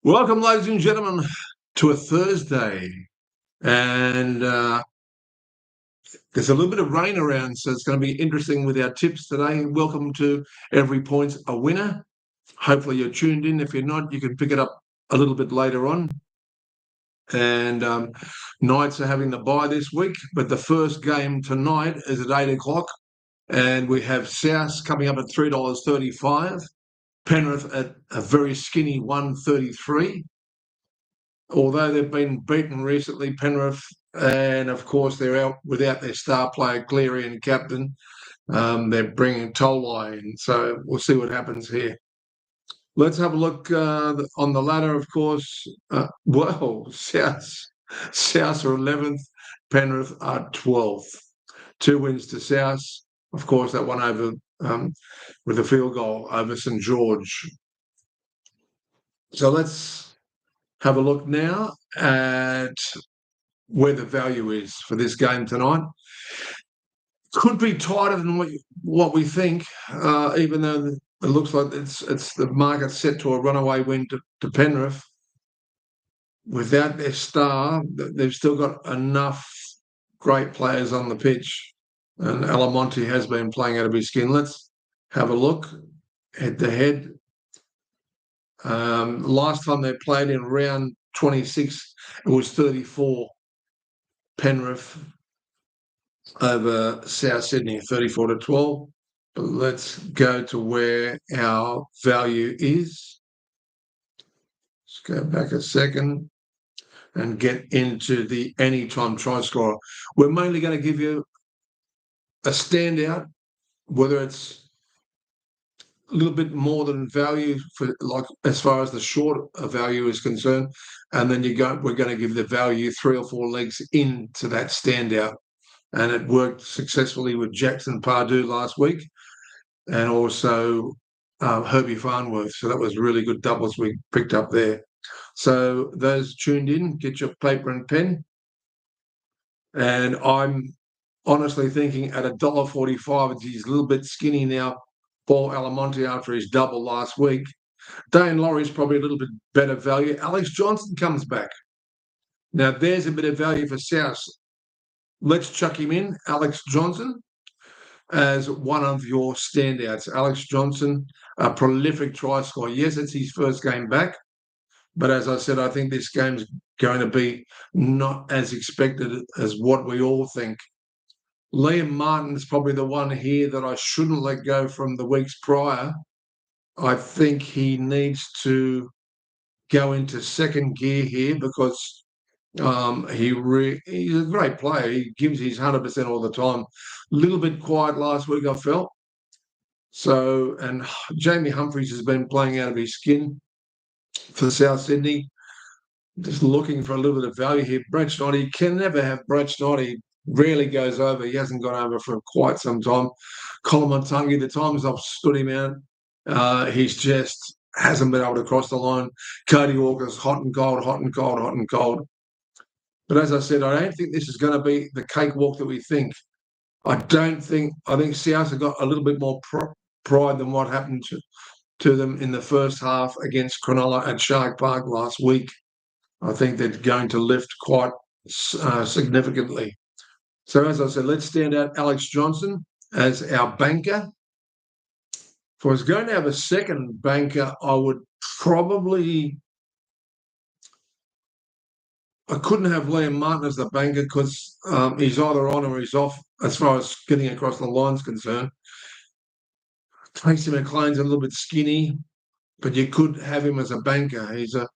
Welcome, ladies and gentlemen, to a Thursday. And there's a little bit of rain around, so it's going to be interesting with our tips today. Welcome to Every Point's a Winner. Hopefully you're tuned in. If you're not, you can pick it up a little bit later on. And Knights are having the bye this week, but the first game tonight is at 8 o'clock. And we have South coming up at $3.35. Penrith at a very skinny $1.33. Although they've been beaten recently, Penrith, and of course they're out without their star player Cleary and captain. They're bringing Tolai in, so we'll see what happens here. Let's have a look on the ladder, of course. South are 11th, Penrith are 12th. 2 wins to South. Of course, that one over with a field goal over St George. So let's have a look now at where the value is for this game tonight. Could be tighter than what we think, even though it looks like it's the market set to a runaway win to Penrith. Without their star, they've still got enough great players on the pitch, and Alamonte has been playing out of his skin. Let's have a look head-to-head. Last time they played in round 26, it was 34 Penrith over South Sydney, 34-12. But let's go to where our value is. Let's go back a second and get into the anytime try scorer. We're mainly going to give you a standout, whether it's a little bit more than value for, like, as far as the short value is concerned, and then we're going to give the value 3 or 4 legs into that standout. And it worked successfully with Jackson Pardue last week, and also Herbie Farnworth. So that was really good doubles we picked up there. So those tuned in, get your paper and pen. And I'm honestly thinking at $1.45, he's a little bit skinny now, Paul Alamonte, after his double last week. Dane Laurie's probably a little bit better value. Alex Johnson comes back. Now, there's a bit of value for South. Let's chuck him in, Alex Johnson, as one of your standouts. Alex Johnson, a prolific try scorer. Yes, it's his first game back, but as I said, I think this game's going to be not as expected as what we all think. Liam Martin's probably the one here that I shouldn't let go from the weeks prior. I think he needs to go into second gear here because he's a great player. He gives his 100% all the time. A little bit quiet last week, I felt. So, and Jamie Humphries has been playing out of his skin for South Sydney. Just looking for a little bit of value here. Brad Schneider, you can never have Brad Schneider. He rarely goes over. He hasn't gone over for quite some time. Colin Matangi, the times I've stood him out, he's just hasn't been able to cross the line. Cody Walker's hot and cold, hot and cold, hot and cold. But as I said, I don't think this is going to be the cakewalk that we think. I think South have got a little bit more pride than what happened to them in the first half against Cronulla at Shark Park last week. I think they're going to lift quite significantly. So as I said, let's stand out Alex Johnson as our banker. If I was going to have a second banker, I couldn't have Liam Martin as the banker because he's either on or he's off as far as getting across the line's concerned. Tracy McLean's a little bit skinny, but you could have him as a banker. He's a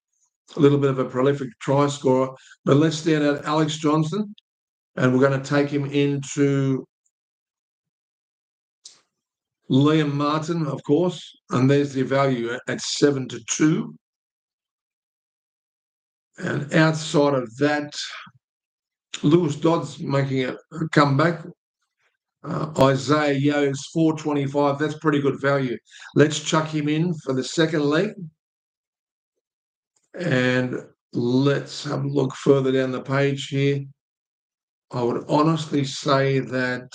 little bit of a prolific try scorer. But let's stand out Alex Johnson, and we're going to take him into Liam Martin, of course, and there's the value at 7-2. And outside of that, Lewis Dodd's making a comeback. Isaiah Yeo's 4.25. That's pretty good value. Let's chuck him in for the second leg. And let's have a look further down the page here. I would honestly say that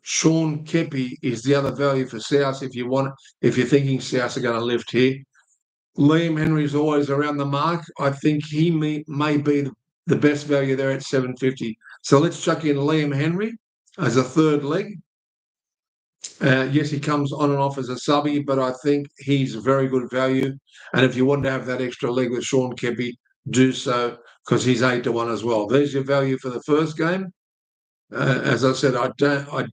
Sean Kepi is the other value for South if you're thinking South are going to lift here. Liam Henry's always around the mark. I think he may be the best value there at 750. So let's chuck in Liam Henry as a third leg. Yes, he comes on and off as a subby, but I think he's very good value. And if you want to have that extra leg with Sean Kepi, do so because he's 8-1 as well. There's your value for the first game. As I said, I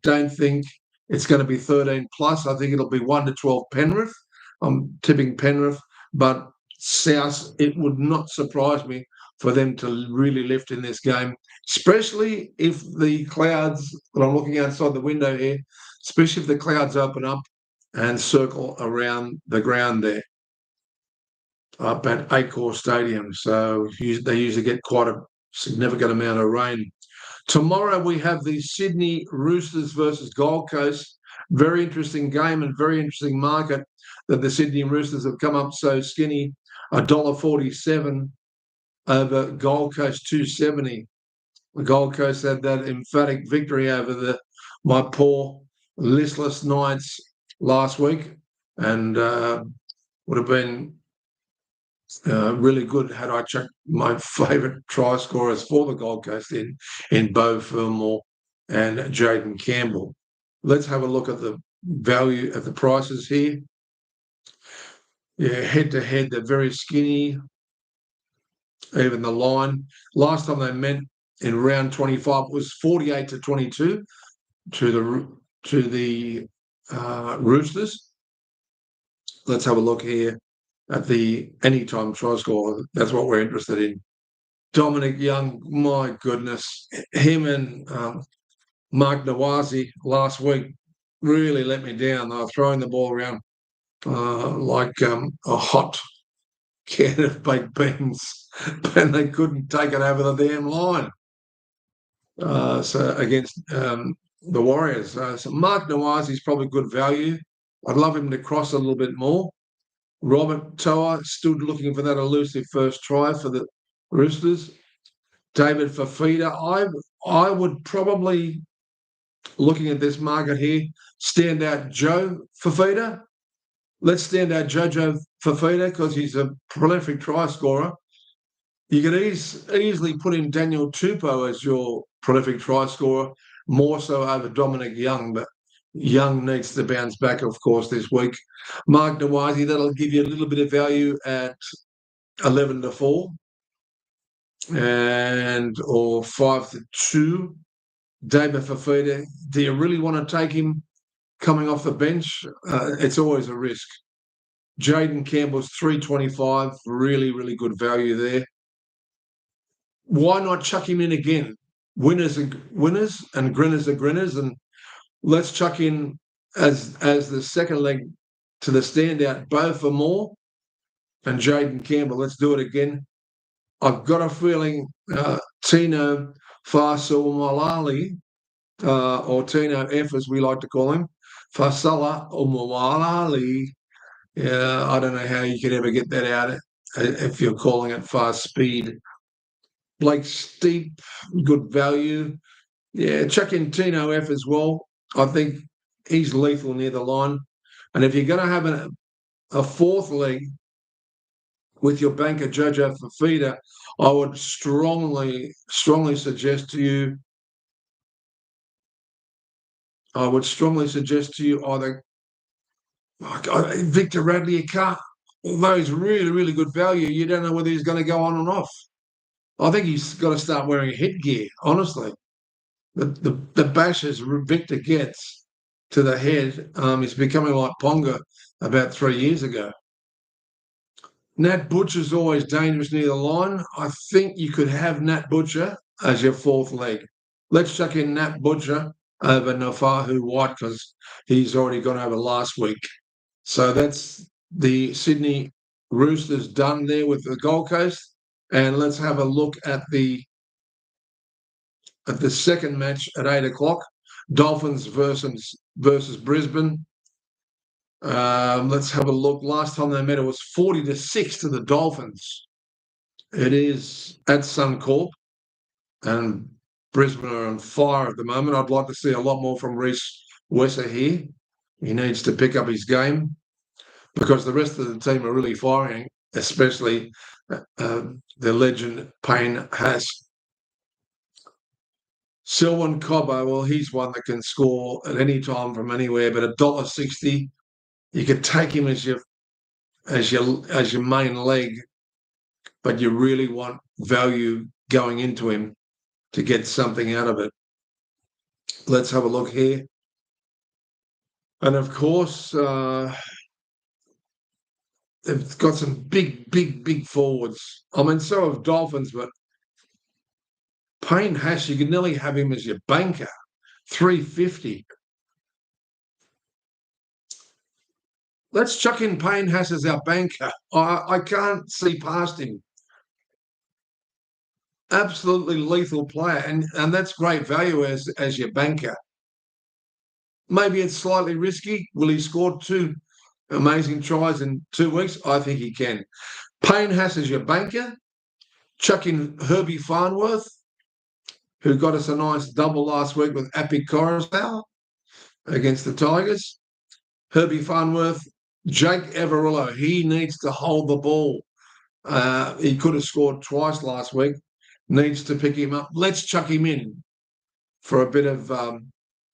don't think it's going to be 13 plus. I think it'll be 1-12 Penrith. I'm tipping Penrith, but South, it would not surprise me for them to really lift in this game, especially if the clouds that I'm looking outside the window here, especially if the clouds open up and circle around the ground there up at Accor Stadium. So they usually get quite a significant amount of rain. Tomorrow we have the Sydney Roosters versus Gold Coast. Very interesting game and very interesting market that the Sydney Roosters have come up so skinny. $1.47 over Gold Coast 270. The Gold Coast had that emphatic victory over my poor listless Knights last week, and would have been really good had I checked my favourite try scorers for the Gold Coast in Beau Fermor and Jaden Campbell. Let's have a look at the value of the prices here. Yeah, head to head, they're very skinny. Even the line. Last time they met in round 25 it was 48-22 to the Roosters. Let's have a look here at the anytime try score. That's what we're interested in. Dominic Young, my goodness, him and Mark Nawasi last week really let me down. They were throwing the ball around like a hot can of baked beans, and they couldn't take it over the damn line. So against the Warriors. So Mark Nawasi is probably good value. I'd love him to cross a little bit more. Robert Toa stood looking for that elusive first try for the Roosters. David Fafita. I would probably, looking at this market here, stand out Joe Fafita. Let's stand out Jojo Fafita because he's a prolific try scorer. You could easily put in Daniel Tupou as your prolific try scorer, more so over Dominic Young, but Young needs to bounce back, of course, this week. Mark Nawasi, that'll give you a little bit of value at 11-4 or 5-2. David Fafita, do you really want to take him coming off the bench? It's always a risk. Jaden Campbell's 325, really, really good value there. Why not chuck him in again? Winners are winners and grinners are grinners, and let's chuck in as the second leg to the standout Beau Fermor and Jaden Campbell. Let's do it again. I've got a feeling Tino Fa'asuamaleaui, or Tino F as we like to call him, Fa'asuamaleaui. Yeah, I don't know how you could ever get that out if you're calling it fast speed. Blake Steep, good value. Yeah, chuck in Tino F as well. I think he's lethal near the line. And if you're going to have a fourth leg with your banker Jojo Fafita, I would strongly suggest to you. Either Victor Radley. Although he's really, really good value, you don't know whether he's going to go on and off. I think he's got to start wearing headgear, honestly. The bashes Victor gets to the head is becoming like Ponga about 3 years ago. Nat Butcher's always dangerous near the line. I think you could have Nat Butcher as your fourth leg. Let's chuck in Nat Butcher over Nafahu White because he's already gone over last week. So that's the Sydney Roosters done there with the Gold Coast. And let's have a look at the second match at 8 o'clock, Dolphins versus Brisbane. Let's have a look. Last time they met, it was 40-6 to the Dolphins. It is at Suncorp, and Brisbane are on fire at the moment. I'd like to see a lot more from Reece Wesser here. He needs to pick up his game. because the rest of the team are really firing, especially the legend Payne Haas. Selwyn Cobbo, well, he's one that can score at any time from anywhere, but $1.60, you could take him as your main leg, but you really want value going into him to get something out of it. Let's have a look here. And of course, they've got some big forwards. I mean, so have Dolphins, but Payne Haas, you can nearly have him as your banker, $3.50. Let's chuck in Payne Haas as our banker. I can't see past him. Absolutely lethal player, and that's great value as your banker. Maybe it's slightly risky. Will he score 2 amazing tries in 2 weeks? I think he can. Payne Haas as your banker. Chuck in Herbie Farnworth, who got us a nice double last week with Api Coruscant against the Tigers. Herbie Farnworth, Jake Averillo, he needs to hold the ball. He could have scored twice last week. Needs to pick him up. Let's chuck him in for a bit of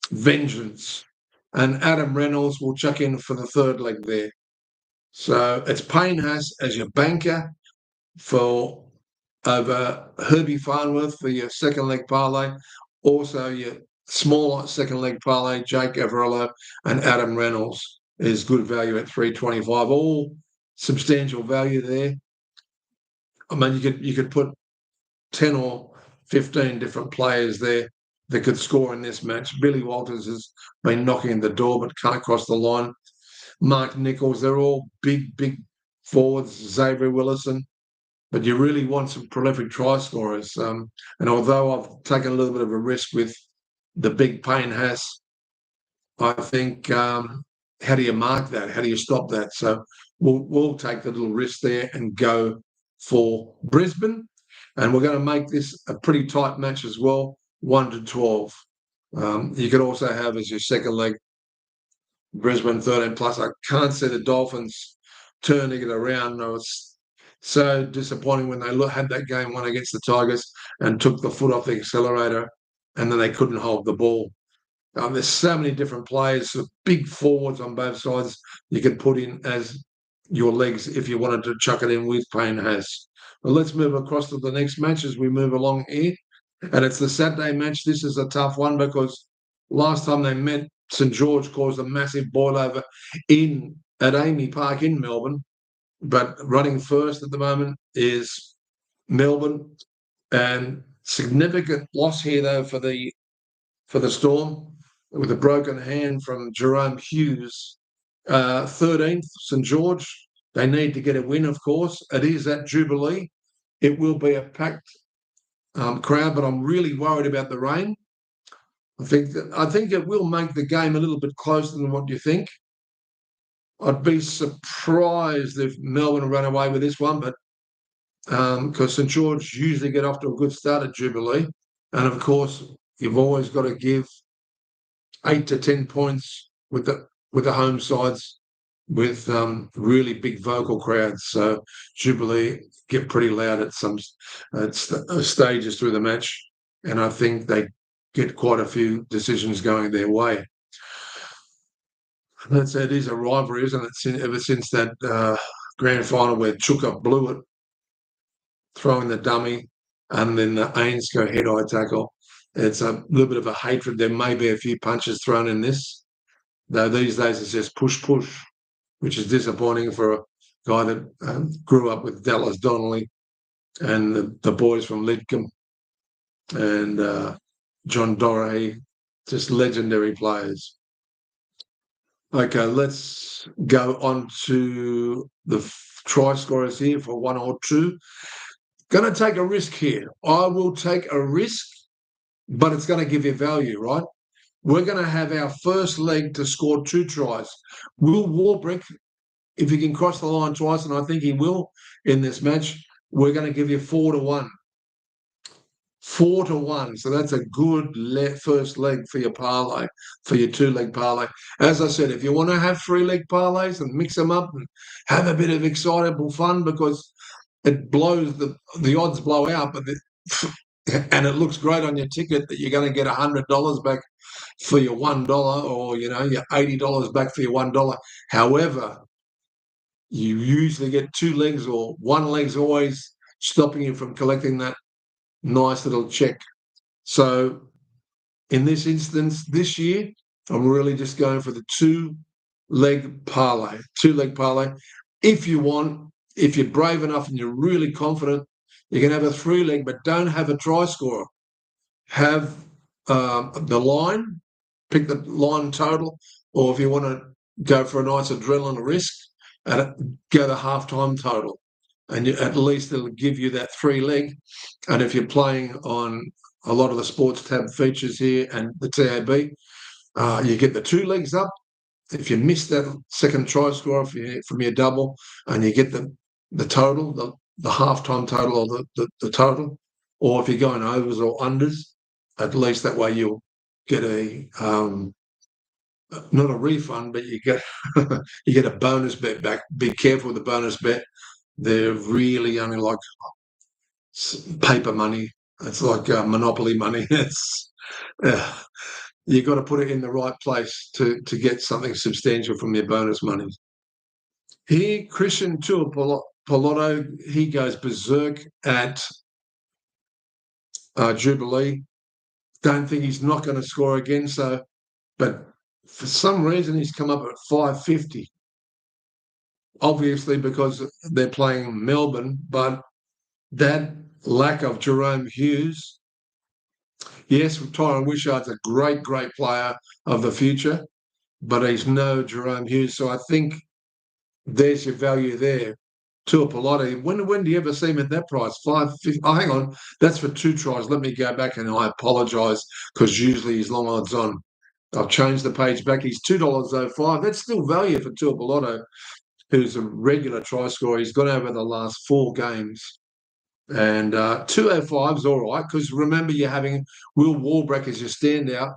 vengeance. And Adam Reynolds will chuck in for the third leg there. So it's Payne Haas as your banker for over Herbie Farnworth for your second leg parlay. Also your smaller second leg parlay, Jake Averillo and Adam Reynolds is good value at $3.25. All substantial value there. I mean, you could put 10 or 15 different players there that could score in this match. Billy Walters has been knocking at the door but can't cross the line. Mark Nichols, they're all big forwards. Xavier Willison. But you really want some prolific try scorers. And although I've taken a little bit of a risk with the big Payne Haas, I think, how do you mark that? How do you stop that? So we'll take the little risk there and go for Brisbane. And we're going to make this a pretty tight match as well, 1-12. You could also have as your second leg Brisbane 13+. I can't see the Dolphins turning it around. I was so disappointing when they had that game one against the Tigers and took the foot off the accelerator, and then they couldn't hold the ball. There's so many different players, big forwards on both sides you could put in as your legs if you wanted to chuck it in with Payne Haas. Well, let's move across to the next match as we move along here. And it's the Saturday match. This is a tough one because last time they met, St George caused a massive boil-over at Amy Park in Melbourne. But running first at the moment is Melbourne. And significant loss here, though, for the Storm with a broken hand from Jerome Hughes. 13th, St George. They need to get a win, of course. It is at Jubilee. It will be a packed crowd, but I'm really worried about the rain. I think it will make the game a little bit closer than what you think. I'd be surprised if Melbourne ran away with this one, but because St George usually get off to a good start at Jubilee. And, of course, you've always got to give 8 to 10 points with the home sides with really big vocal crowds. So Jubilee get pretty loud at some stages through the match, and I think they get quite a few decisions going their way. It is a rivalry, isn't it? Ever since that grand final where Chuka blew it, throwing the dummy, and then the Ainscough head-eye tackle. It's a little bit of a hatred. There may be a few punches thrown in this, though these days it's just push, which is disappointing for a guy that grew up with Dallas Donnelly and the boys from Lidcombe and John Doherty, just legendary players. Okay, let's go on to the try scorers here for 1 or 2. Going to take a risk here. I will take a risk, but it's going to give you value, right? We're going to have our first leg to score 2 tries. Will Warbrick, if he can cross the line twice, and I think he will in this match, we're going to give you 4-1. 4-1. So that's a good first leg for your parlay, for your 2-leg parlay. As I said, if you want to have 3-leg parlays and mix them up and have a bit of excitable fun, because it blows the odds blow out, and it looks great on your ticket that you're going to get $100 back for your $1, or your $80 back for your $1. However, you usually get 2 legs, or 1 leg's always stopping you from collecting that nice little check. So in this instance, this year, I'm really just going for the 2-leg parlay. 2-leg parlay. If you're brave enough and you're really confident, you can have a 3-leg, but don't have a try scorer. Have the line, pick the line total, or if you want to go for a nice adrenaline risk, go the halftime total. And at least it'll give you that 3-leg. And if you're playing on a lot of the sports tab features here and the TAB, you get the 2 legs up. If you miss that second try score from your double, and you get the total, the halftime total, or the total, or if you're going overs or unders, at least that way you'll get a not a refund, but you get you get a bonus bet back. Be careful with the bonus bet. They're really only like paper money. It's like monopoly money. It's you've got to put it in the right place to get something substantial from your bonus money. Here, Christian Tuapolotto, he goes berserk at Jubilee. Don't think he's not going to score again. But for some reason, he's come up at 550. Obviously, because they're playing Melbourne, but that lack of Jerome Hughes. Yes, Tyron Wishart's a great player of the future, but he's no Jerome Hughes. So I think there's your value there. Tuapolotto. When do you ever see him at that price? 550. Oh, hang on. That's for 2 tries. Let me go back, and I apologise, because usually he's long odds on. I've changed the page back. He's $2.05. That's still value for Tuapolotto, who's a regular try scorer. He's gone over the last 4 games. And 205 is all right, because remember, you're having Will Warbrick as your standout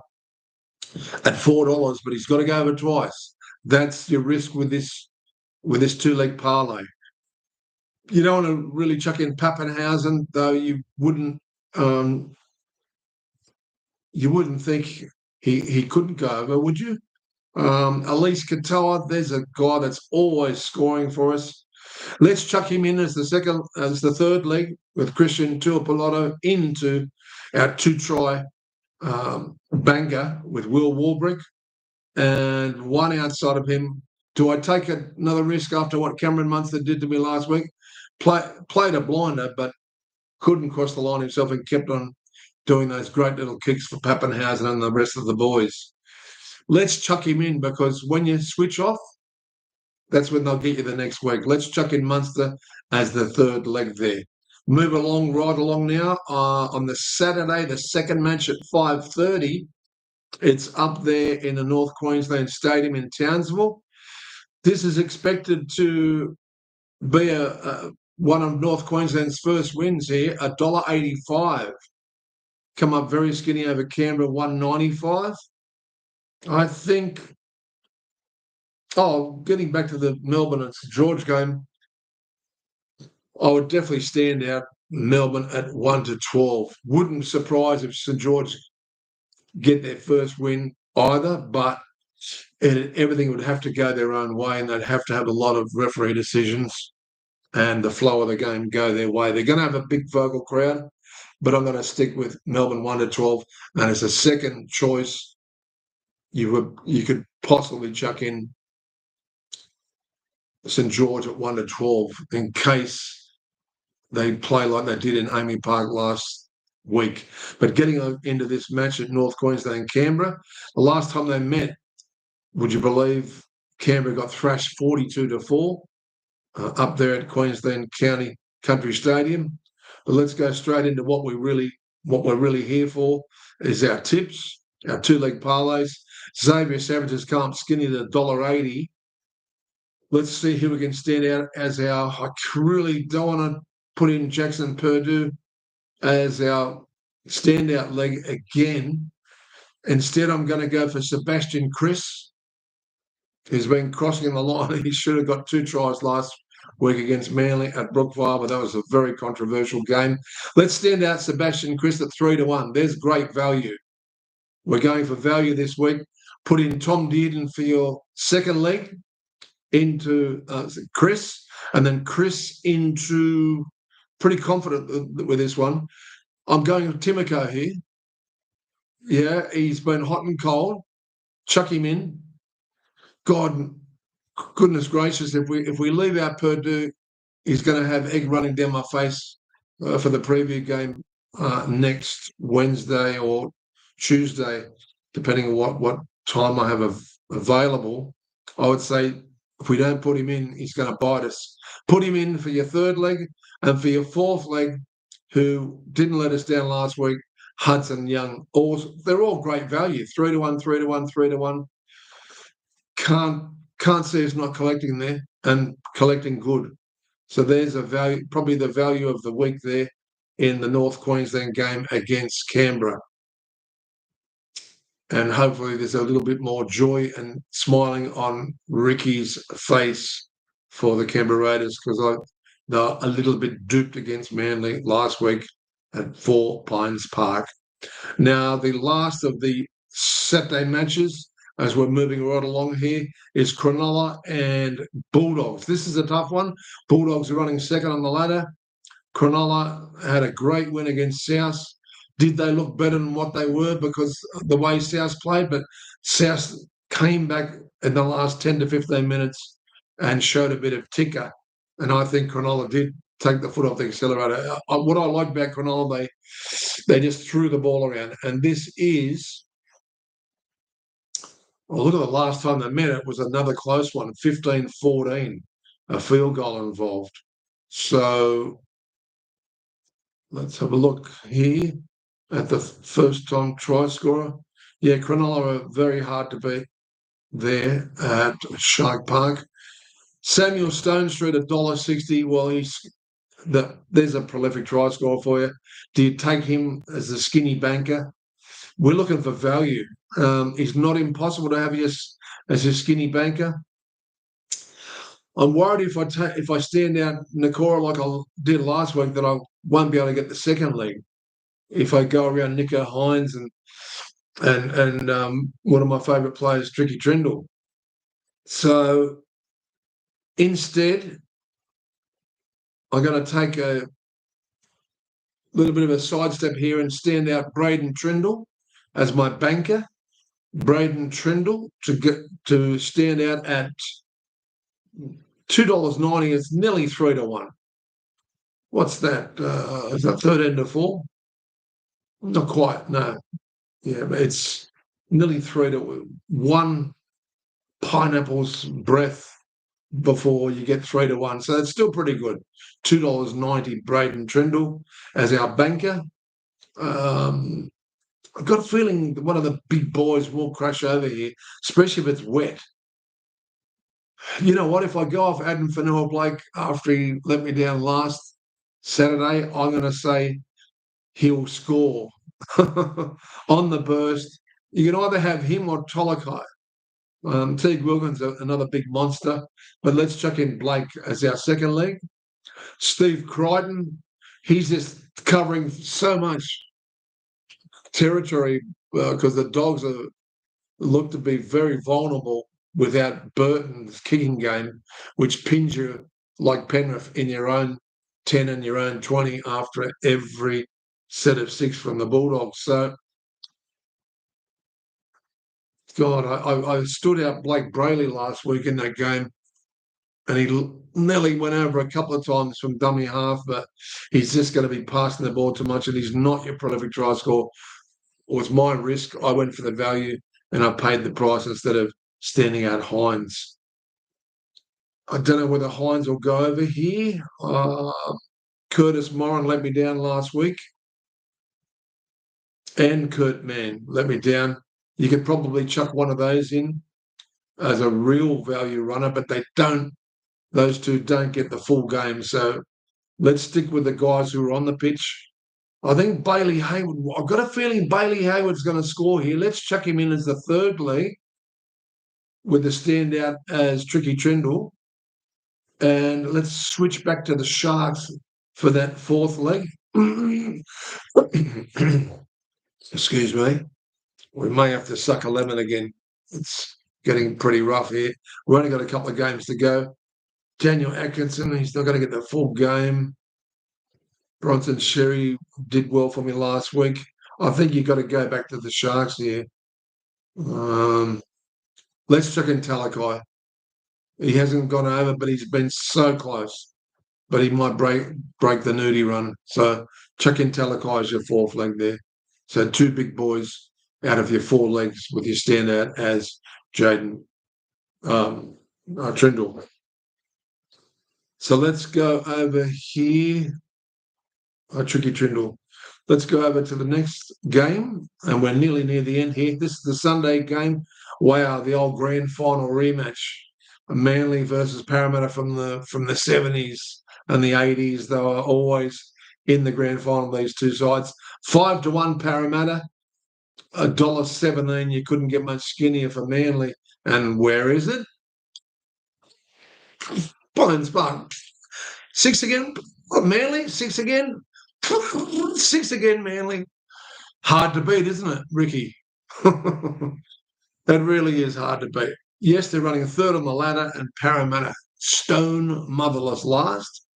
at $4, but he's got to go over twice. That's your risk with this 2-leg parlay. You don't want to really chuck in Pappenhausen, though. You wouldn't think he couldn't go over, would you? Elise Katoa, there's a guy that's always scoring for us. Let's chuck him in as the 3rd leg with Christian Tuapolotto into our 2-try banker with Will Warbrick, and 1 outside of him. Do I take another risk after what Cameron Munster did to me last week? Played a blinder, but couldn't cross the line himself and kept on doing those great little kicks for Pappenhausen and the rest of the boys. Let's chuck him in, because when you switch off, that's when they'll get you the next week. Let's chuck in Munster as the 3rd leg there. Move right along now. On the Saturday, the second match at 5:30, it's up there in the North Queensland Stadium in Townsville. This is expected to be one of North Queensland's first wins here, $1.85. Come up very skinny over Canberra, $1.95. I think, getting back to the Melbourne and St George game, I would definitely stand out Melbourne at 1-12. Wouldn't surprise if St George get their first win either, but everything would have to go their own way, and they'd have to have a lot of referee decisions and the flow of the game go their way. They're going to have a big vocal crowd, but I'm going to stick with Melbourne 1-12. And as a second choice, you could possibly chuck in St George at 1-12 in case they play like they did in Amy Park last week. But getting into this match at North Queensland and Canberra, the last time they met, would you believe Canberra got thrashed 42-4 up there at Queensland Country Stadium? But let's go straight into what we're really here for, is our tips, our 2-leg parlays. Xavier Savage has come up skinny to $1.80. Let's see who we can stand out as I really don't want to put in Jackson Purdue as our standout leg again. Instead, I'm going to go for Sebastian Chris, who's been crossing the line. He should have got 2 tries last week against Manly at Brookvale, but that was a very controversial game. Let's stand out Sebastian Chris at 3-1. There's great value. We're going for value this week. Put in Tom Dearden for your second leg into Chris, and then Chris into, pretty confident with this one. I'm going with Timoko here. Yeah, he's been hot and cold. Chuck him in. God, goodness gracious, if we leave out Purdue, he's going to have egg running down my face for the preview game next Wednesday or Tuesday, depending on what time I have available. I would say if we don't put him in, he's going to bite us. Put him in for your third leg, and for your fourth leg, who didn't let us down last week, Hudson Young. They're all great value. 3-1, 3-1, 3-1. Can't see us not collecting there and collecting good. So there's a value, probably the value of the week there in the North Queensland game against Canberra. And hopefully there's a little bit more joy and smiling on Ricky's face for the Canberra Raiders, because they're a little bit duped against Manly last week at 4 Pines Park. Now, the last of the Saturday matches, as we're moving right along here, is Cronulla and Bulldogs. This is a tough one. Bulldogs are running second on the ladder. Cronulla had a great win against South. Did they look better than what they were because of the way South played? But South came back in the last 10 to 15 minutes and showed a bit of ticker. And I think Cronulla did take the foot off the accelerator. What I like about Cronulla, they just threw the ball around. And this is, well, look at the last time they met, it was another close one, 15-14, a field goal involved. So let's have a look here at the first time try scorer. Yeah, Cronulla are very hard to beat there at Shark Park. Samuel Stone Street at $1.60. Well, there's a prolific try scorer for you. Do you take him as a skinny banker? We're looking for value. It's not impossible to have you as a skinny banker. I'm worried if I stand out Nakora like I did last week that I won't be able to get the second leg. If I go around Nico Hines and one of my favourite players, Tricky Trindle. So instead, I'm going to take a little bit of a sidestep here and stand out Braden Trindle as my banker. Braden Trindle to stand out at $2.90. It's nearly 3-1. What's that? Is that 13-4? Not quite, no. Yeah, but it's nearly 3-1 pineapple's breath before you get 3-1. So it's still pretty good. $2.90 Braden Trindle as our banker. I've got a feeling that one of the big boys will crash over here, especially if it's wet. You know what? If I go off Adam Fanua-Blake after he let me down last Saturday, I'm going to say he'll score on the burst. You can either have him or Tolokai. Teague Wilkins, another big monster. But let's chuck in Blake as our second leg. Steve Crichton, he's just covering so much territory because the Dogs look to be very vulnerable without Burton's kicking game, which pins you like Penrith in your own 10 and your own 20 after every set of 6 from the Bulldogs. So, God, I stood out Blake Brayley last week in that game, and he nearly went over a couple of times from dummy half, but he's just going to be passing the ball too much, and he's not your prolific try scorer. It was my risk. I went for the value, and I paid the price instead of standing out Hines. I don't know whether Hines will go over here. Curtis Moran let me down last week, and Kurt Mann let me down. You could probably chuck one of those in as a real value runner, but those two don't get the full game. So let's stick with the guys who are on the pitch I think Bailey Hayward. I've got a feeling Bailey Hayward's going to score here. Let's chuck him in as the third leg with the standout as Tricky Trindle. And let's switch back to the Sharks for that fourth leg. Excuse me. We may have to suck a lemon again. It's getting pretty rough here. We've only got a couple of games to go. Daniel Atkinson, he's not going to get the full game. Bronson Sherry did well for me last week. I think you've got to go back to the Sharks here. Let's check in Talakai. He hasn't gone over, but he's been so close. But he might break the nudie run. So check in Talakai as your fourth leg there. So two big boys out of your four legs with your standout as Jaden Trindle. So let's go over here. Tricky Trindle. Let's go over to the next game, and we're nearly near the end here. This is the Sunday game. Wow, the old grand final rematch. Manly versus Parramatta from the 70s and the 80s. They were always in the grand final, these two sides. 5-1 Parramatta, $1.17. You couldn't get much skinnier for Manly. And where is it? Bones Park. 6 again. Manly, 6 again. 6 again, Manly. Hard to beat, isn't it, Ricky? That really is hard to beat. Yes, they're running third on the ladder, and Parramatta stone motherless last.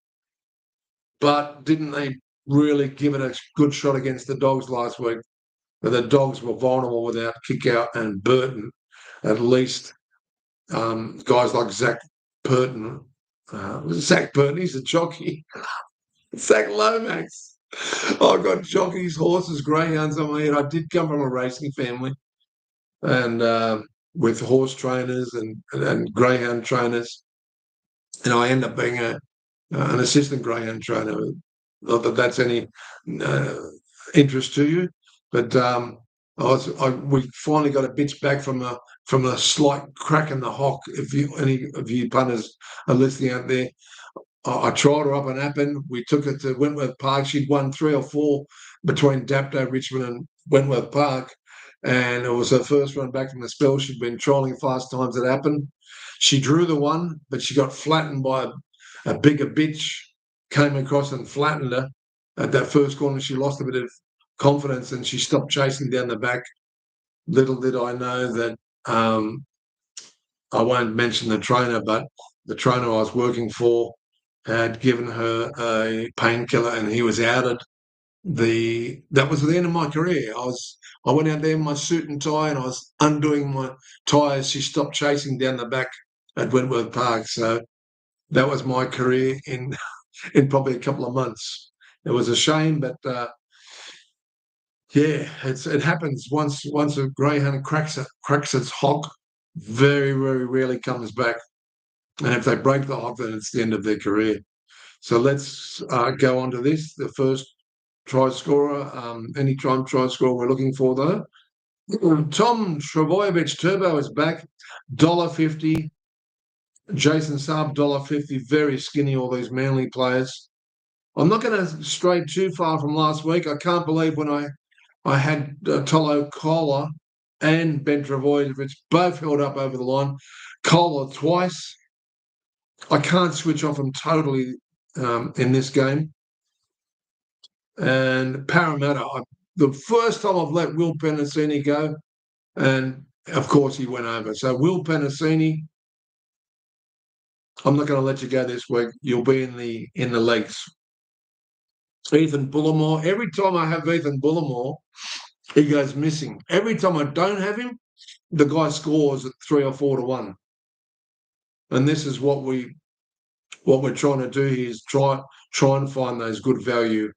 But didn't they really give it a good shot against the Dogs last week? But the Dogs were vulnerable without Kickout and Burton. At least guys like Zach Burton, he's a jockey. Zach Lomax. I've got jockeys, horses, greyhounds on my head. I did come from a racing family, and with horse trainers and greyhound trainers. And I end up being an assistant greyhound trainer. Not that that's any interest to you, but we finally got a bitch back from a slight crack in the hock. If any of you punters are listening out there, I tried her up in Appin. We took her to Wentworth Park. She'd won 3 or 4 between Dapto, Richmond, and Wentworth Park. And it was her first run back from the spell. She'd been trialling fast times at Appin. She drew the one, but she got flattened by a bigger bitch, came across and flattened her. At that first corner, she lost a bit of confidence and she stopped chasing down the back. Little did I know that I won't mention the trainer, but the trainer I was working for had given her a painkiller and he was outed. That was the end of my career. I went out there in my suit and tie and I was undoing my tie as she stopped chasing down the back at Wentworth Park. So that was my career in probably a couple of months. It was a shame, but yeah, it happens. Once a greyhound cracks its hock, very, very rarely comes back. And if they break the hock, then it's the end of their career. So let's go on to this. The first try scorer, anytime try scorer we're looking for, though. Tom Trebojevic Turbo is back, $1.50. Jason Saab, $1.50. Very skinny, all these Manly players. I'm not going to stray too far from last week. I can't believe when I had Tolo Kohler and Ben Trebojevic both held up over the line. Kohler twice. I can't switch off him totally in this game. And Parramatta, the first time I've let Will Penasini go, and of course he went over. So Will Penasini, I'm not going to let you go this week. You'll be in the legs. Ethan Bullimore. Every time I have Ethan Bullimore, he goes missing. Every time I don't have him, the guy scores at 3 or 4 to 1. And this is what we're trying to do here is try and find those good value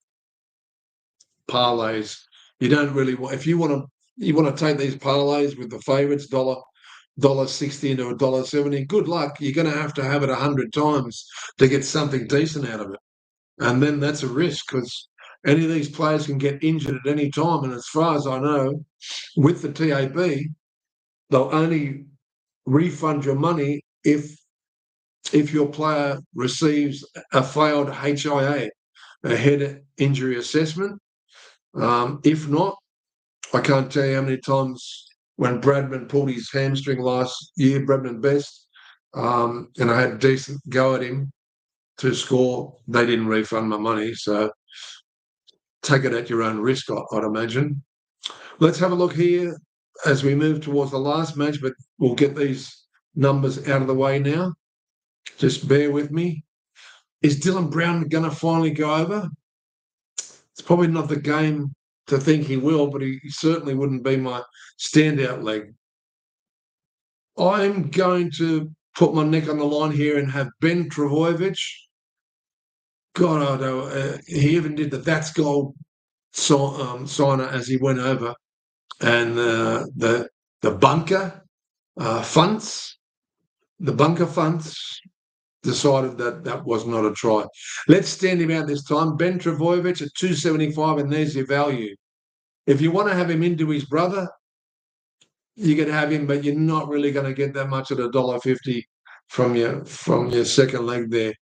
parlays. You don't really want, if you want to take these parlays with the favourites, $1.60 into $1.70, good luck. You're going to have it 100 times to get something decent out of it. And then that's a risk because any of these players can get injured at any time. And as far as I know, with the TAB, they'll only refund your money if your player receives a failed HIA, a head injury assessment. If not, I can't tell you how many times when Bradman pulled his hamstring last year, Bradman Best, and I had a decent go at him to score, they didn't refund my money. So take it at your own risk, I'd imagine. Let's have a look here as we move towards the last match, but we'll get these numbers out of the way now. Just bear with me. Is Dylan Brown going to finally go over? It's probably not the game to think he will, but he certainly wouldn't be my standout leg. I'm going to put my neck on the line here and have Ben Travojevic. God, I know, he even did the That's Gold signer as he went over. And the bunker funds, the bunker funds decided that was not a try. Let's stand him out this time. Ben Travojevic at 275, and there's your value. If you want to have him into his brother, you can have him, but you're not really going to get that much at $1.50 from your second leg there.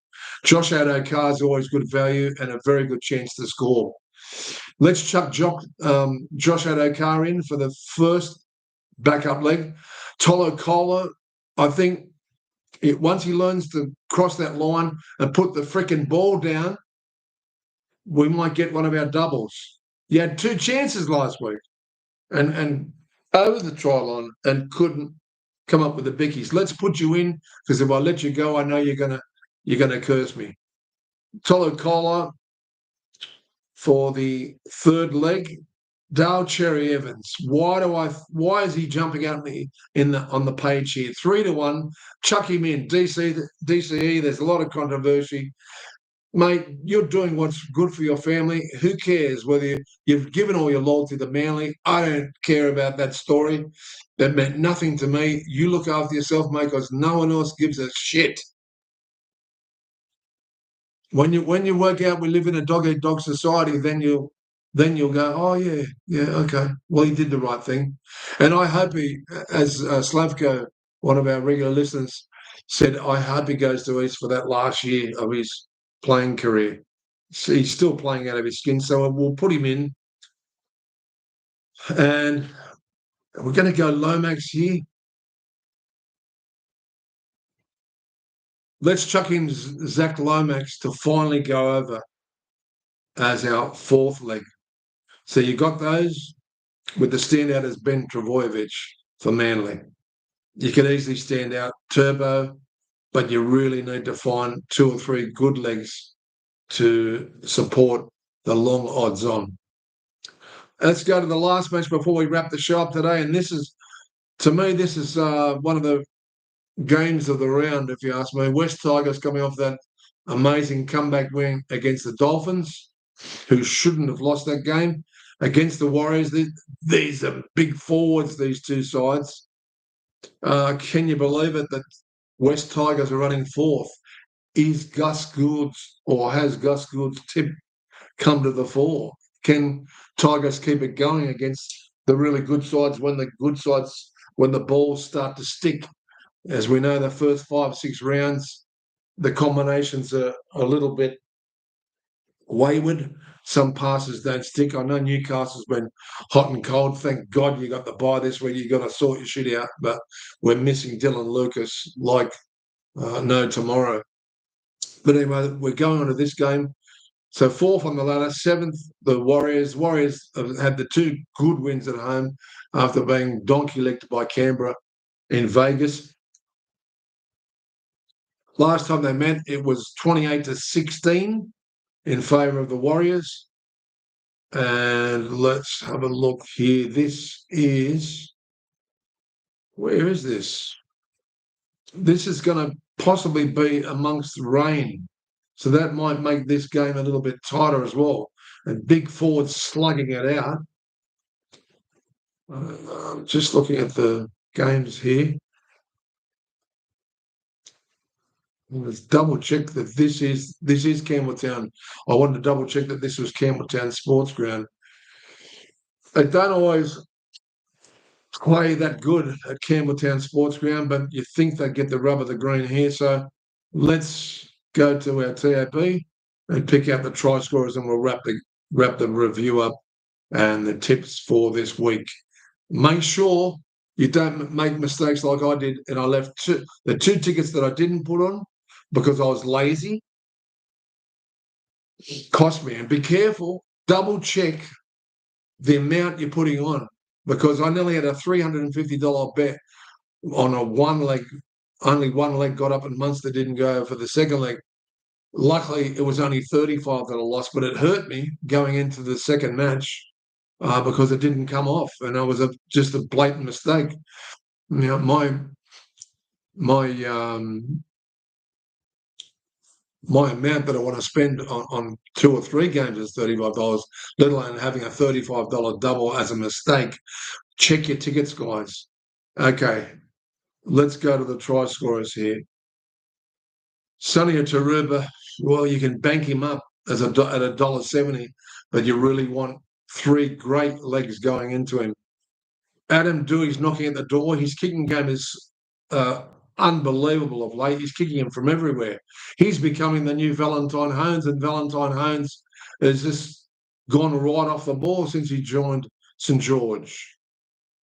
Josh Adokar is always good value and a very good chance to score. Let's chuck Josh Adokar in for the first backup leg. Tolo Kola, I think once he learns to cross that line and put the frickin' ball down, we might get one of our doubles. You had 2 chances last week and over the try line and couldn't come up with the bickies. Let's put you in, because if I let you go, I know you're gonna curse me. Tolo Kola for the third leg. Dale Cherry Evans. Why is he jumping out on the page here? 3-1. Chuck him in. DCE. There's a lot of controversy. Mate, you're doing what's good for your family. Who cares whether you've given all your loyalty to Manly? I don't care about that story. That meant nothing to me. You look after yourself, mate, because no one else gives a shit. When you work out we live in a dog-eat-dog society, then you'll go, oh, yeah, okay. Well, he did the right thing. And I hope he, as Slavko, one of our regular listeners, said, I hope he goes to East for that last year of his playing career. So he's still playing out of his skin, so we'll put him in. And we're going to go Lomax here. Let's chuck in Zach Lomax to finally go over as our fourth leg. So you got those with the standout as Ben Travojevic for Manly. You can easily stand out Turbo, but you really need to find 2 or 3 good legs to support the long odds on. Let's go to the last match before we wrap the show up today. And this is, to me, one of the games of the round, if you ask me. West Tigers coming off that amazing comeback win against the Dolphins, who shouldn't have lost that game. Against the Warriors, these are big forwards, these two sides. Can you believe it that West Tigers are running fourth? Is Gus Gould's, or has Gus Gould's tip come to the fore? Can Tigers keep it going against the really good sides when the balls start to stick? As we know, the first 5-6 rounds, the combinations are a little bit wayward. Some passes don't stick. I know Newcastle's been hot and cold. Thank God you got the bye this week. You've got to sort your shit out. But we're missing Dylan Lucas like no tomorrow. But anyway, we're going on to this game. So 4th on the ladder, 7th, the Warriors. Warriors have had the 2 good wins at home after being donkey-legged by Canberra in Vegas. Last time they met, it was 28-16 in favour of the Warriors. And let's have a look here. Where is this? This is going to possibly be amongst rain. So that might make this game a little bit tighter as well. And big forwards slugging it out. Just looking at the games here. Let's double check that this is Campbelltown. I wanted to double check that this was Campbelltown Sports Ground. They don't always play that good at Campbelltown Sports Ground, but you think they get the rub of the green here. So let's go to our TAP and pick out the try scorers, and we'll wrap the review up and the tips for this week. Make sure you don't make mistakes like I did, and I left the two tickets that I didn't put on because I was lazy. Cost me. And be careful, double check the amount you're putting on, because I nearly had a $350 bet on a one leg. Only one leg got up and Munster didn't go for the second leg. Luckily, it was only 35 that I lost, but it hurt me going into the second match because it didn't come off, and it was just a blatant mistake. Now, my amount that I want to spend on 2 or 3 games is $35, let alone having a $35 double as a mistake. Check your tickets, guys. Okay, let's go to the try scorers here. Sonny Taruba, well, you can bank him up at $1.70, but you really want 3 great legs going into him. Adam Dewey's knocking at the door. His kicking game is unbelievable of late. He's kicking him from everywhere. He's becoming the new Valentine Holmes, and Valentine Holmes has just gone right off the ball since he joined St George.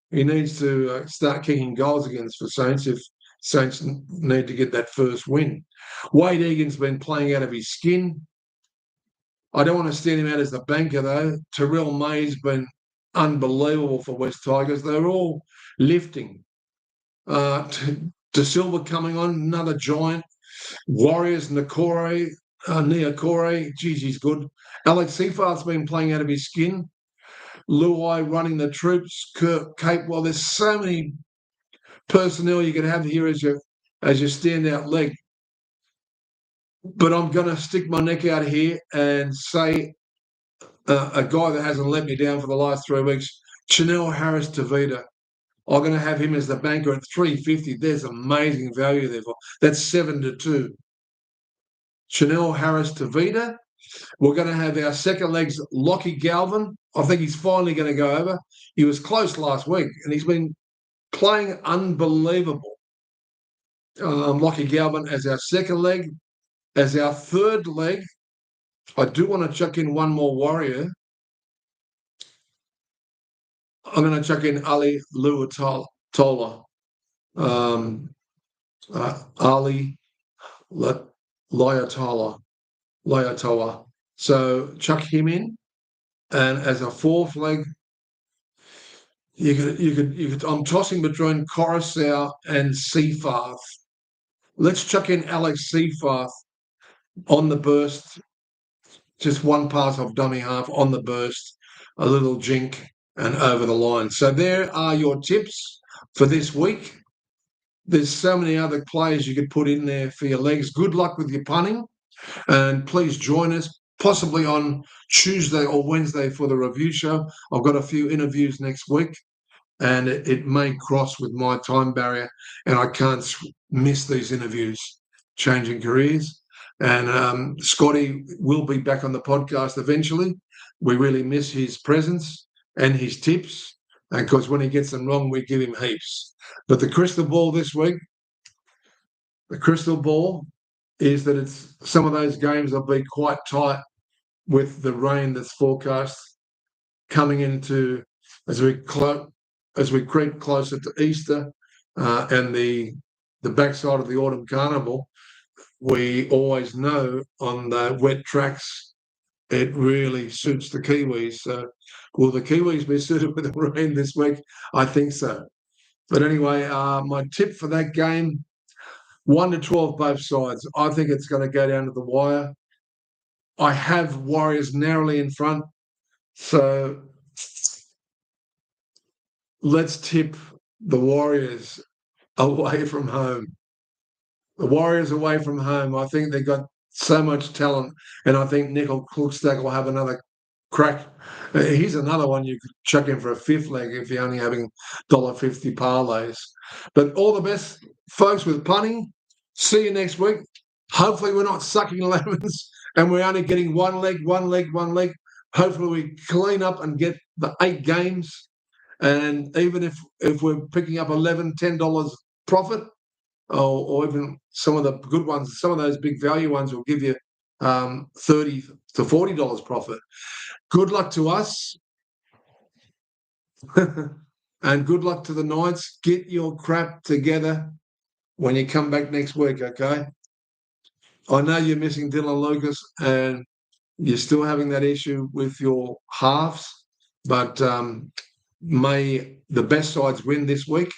He needs to start kicking goals against for Saints if Saints need to get that first win. Wade Egan's been playing out of his skin. I don't want to stand him out as the banker, though. Terrell May's been unbelievable for West Tigers. They're all lifting. De Silva coming on, another giant. Warriors, Niokore, geez, he's good. Alex Seyfarth's been playing out of his skin. Luai running the troops. Kirk Cape. Well, there's so many personnel you can have here as your standout leg. But I'm going to stick my neck out here and say a guy that hasn't let me down for the last 3 weeks, Chanel Harris-Tavita. I'm going to have him as the banker at $3.50. There's amazing value there. That's 7-2. Chanel Harris-Tavita. We're going to have our second legs, Lockie Galvin. I think he's finally going to go over. He was close last week, and he's been playing unbelievable. Lockie Galvin as our second leg. As our third leg, I do want to chuck in one more warrior. I'm going to chuck in Ali Luatola. Ali Luatola. So chuck him in, and as a fourth leg, you could. I'm tossing between Coruscant and Seyfarth. Let's chuck in Alex Seyfarth on the burst. Just one pass off dummy half on the burst, a little jink, and over the line. So there are your tips for this week. There's so many other players you could put in there for your legs. Good luck with your punting, and please join us possibly on Tuesday or Wednesday for the review show. I've got a few interviews next week, and it may cross with my time barrier, and I can't miss these interviews. Changing careers. And Scotty will be back on the podcast eventually. We really miss his presence and his tips, because when he gets them wrong, we give him heaps. But the crystal ball this week, is that it's some of those games will be quite tight with the rain that's forecast coming into as we creep closer to Easter and the backside of the autumn carnival. We always know on the wet tracks, it really suits the Kiwis. So will the Kiwis be suited with the rain this week? I think so. But anyway, my tip for that game, 1-12 both sides. I think it's going to go down to the wire. I have Warriors narrowly in front. So let's tip the Warriors away from home. The Warriors away from home, I think they've got so much talent, and I think Nickel Cookstack will have another crack. Here's another one you could chuck in for a fifth leg if you're only having $1.50 parlays. But all the best, folks, with punting. See you next week. Hopefully we're not sucking lemons and we're only getting one leg. Hopefully we clean up and get the 8 games. And even if we're picking up $11, $10 profit, or even some of the good ones, some of those big value ones will give you $30 to $40 profit. Good luck to us. And good luck to the Knights. Get your crap together when you come back next week, okay? I know you're missing Dylan Lucas and you're still having that issue with your halves, but may the best sides win this week,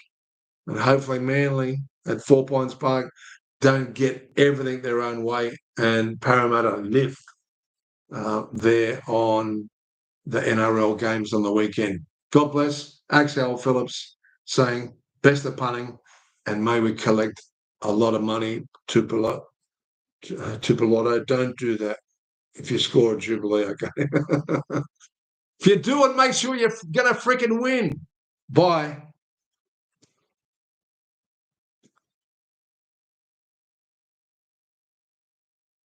and hopefully Manly at 4 Points Park don't get everything their own way and Parramatta lift there on the NRL games on the weekend. God bless. Axel Phillips saying, best of punting, and may we collect a lot of money to Pelotto. Don't do that if you score a Jubilee, okay? If you do it, make sure you're going to freaking win. Bye.